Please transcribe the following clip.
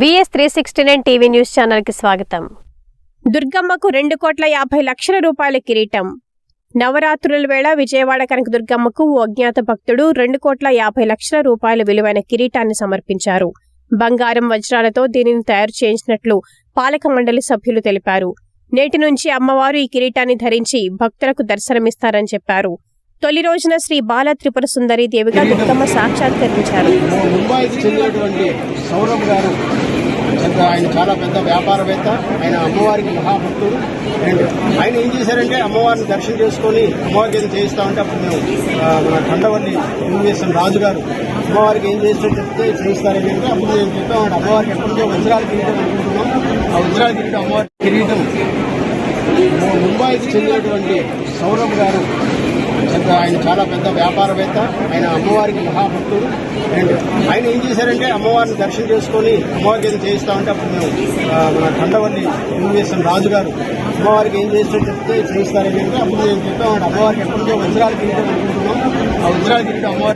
VS369 TV news channel కి స్వాగతం. దుర్గమ్మకు 2,50,00,000 రూపాయల కిరీటం. నవరాత్రుల వేళ విజయవాడ కనకదుర్గమ్మకు ఓ అజ్ఞాత భక్తుడు 2,50,00,000 రూపాయల విలువైన కిరీటాన్ని సమర్పించారు. బంగారం వజ్రాలతో దీనిని తయారు చేయించినట్లు పాలక మండలి సభ్యులు తెలిపారు. నేటి నుంచి అమ్మవారు ఈ కిరీటాన్ని ధరించి భక్తులకు దర్శనమిస్తారని చెప్పారు. తొలి రోజున శ్రీ బాల త్రిపుర సుందరి దేవిగా దుర్గమ్మ సాక్షాత్కరించారు. ముంబైకి చెందినటువంటి సౌరభ్ గారు ఆయన చాలా పెద్ద వ్యాపారవేత్త. ఆయన అమ్మవారికి మహాభక్తుడు. అండ్ ఆయన ఏం చేశారంటే అమ్మవారిని దర్శనం చేసుకుని అమ్మవారికి ఏం చేయిస్తామంటే అప్పుడు మేము మన కండవల్లి యూఎస్ఎన్ రాజు గారు అమ్మవారికి ఏం చేస్తూ చెప్తే చేయిస్తారని అంటే అప్పుడు మేము చెప్పామంటే అమ్మవారికి ఎప్పటి నుంచో వజ్రాల కిరీటం అనుకుంటున్నాం. ఆ వజ్రాల కిరీటం అమ్మవారి కిరీటం ముంబైకి చెందినటువంటి సౌరభ్ గారు ఆయన చాలా పెద్ద వ్యాపారవేత్త. ఆయన అమ్మవారికి మహాభక్తుడు. అండ్ ఆయన ఏం చేశారంటే అమ్మవారిని దర్శనం చేసుకుని అమ్మవారికి ఏం చేయిస్తామంటే అప్పుడు మేము మన కండవల్లి యూఎస్ఎన్ రాజు గారు అమ్మవారికి ఏం చేస్తూ చెప్తే చేయిస్తారని అంటే అప్పుడు మేము చెప్పామంటే అమ్మవారికి ఎప్పటి నుంచో వజ్రాల కిరీటం అనుకుంటున్నాం. ఆ వజ్రాల కిరీటం అమ్మవారి